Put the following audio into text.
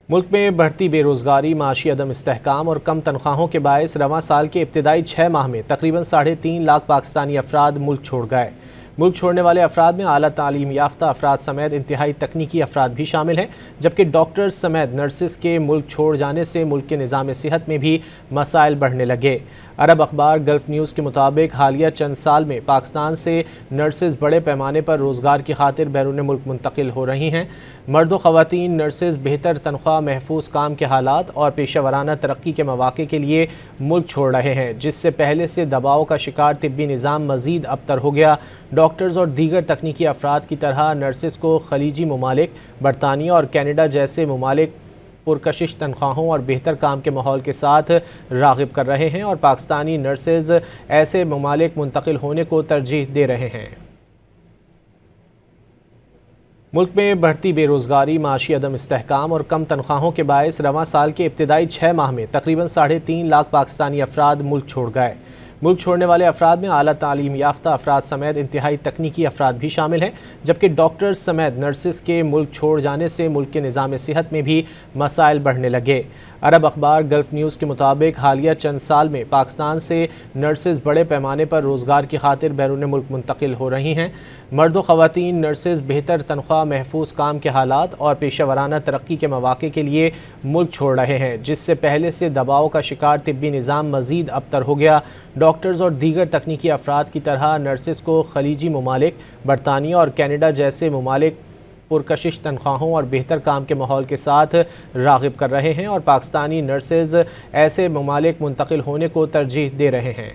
मुल्क में बढ़ती बेरोज़गारी, माशी अदम इस्तेहकाम और कम तनख्वाहों के बायस रवां साल के इब्तदाई 6 माह में तकरीबन 3.5 लाख पाकिस्तानी अफराद मुल्क छोड़ गए। मुल्क छोड़ने वाले अफराद में आला तालीम याफ्ता अफराद समेत इंतहाई तकनीकी अफराद भी शामिल हैं, जबकि डॉक्टर्स समेत नर्सिस के मुल्क छोड़ जाने से मुल्क के निज़ाम सेहत में भी मसाइल बढ़ने लगे। अरब अखबार गल्फ न्यूज़ के मुताबिक हालिया चंद साल में पाकिस्तान से नर्सेज बड़े पैमाने पर रोज़गार की खातिर बैरून मुल्क मुंतकिल हो रही हैं। मर्द व ख़वातीन नर्सेज बेहतर तनख्वाह, महफूज काम के हालात और पेशा वराना तरक्की के मौक़े के लिए मुल्क छोड़ रहे हैं, जिससे पहले से दबाव का शिकार तिब्बी निज़ाम मज़ीद अबतर हो गया। डॉक्टर्स और दीगर तकनीकी अफराद की तरह नर्सेज को खलीजी ममालिक, बरतानिया और कैनेडा जैसे ममालिक पुरकशिश तनख्वाहों और बेहतर काम के माहौल के साथ राग़िब कर रहे हैं और पाकिस्तानी नर्सेज ऐसे ममालिक मुंतकिल होने को तरजीह दे रहे हैं। मुल्क में बढ़ती बेरोज़गारी, माशी अदम इस्तेहकाम और कम तनख्वाहों के बायस रवां साल के इब्तदाई 6 माह में तकरीबन 3.5 लाख पाकिस्तानी अफराद मुल्क छोड़ गए। मुल्क छोड़ने वाले अफराद में आला तालीम याफ्ता अफराद समेत इंतहाई तकनीकी अफराद भी शामिल हैं, जबकि डॉक्टर्स समेत नर्सिस के मुल्क छोड़ जाने से मुल्क के निज़ाम सेहत में भी मसाइल बढ़ने लगे। अरब अखबार गल्फ न्यूज़ के मुताबिक हालिया चंद साल में पाकिस्तान से नर्सेज बड़े पैमाने पर रोज़गार की खातिर बैरून मुल्क मुंतकिल हो रही हैं। मर्द व ख़वातीन नर्सेज बेहतर तनख्वाह, महफूज काम के हालात और पेशा वराना तरक्की के मौक़े के लिए मुल्क छोड़ रहे हैं, जिससे पहले से दबाव का शिकार तिब्बी निज़ाम मज़ीद अबतर हो गया। डॉक्टर्स और दीगर तकनीकी अफराद की तरह नर्सेज को खलीजी ममालिक, बरतानिया और कैनेडा जैसे ममालिक पुरकशिश तनख्वाहों और बेहतर काम के माहौल के साथ राग़िब कर रहे हैं और पाकिस्तानी नर्सेज ऐसे ममालिक मुंतकिल होने को तरजीह दे रहे हैं।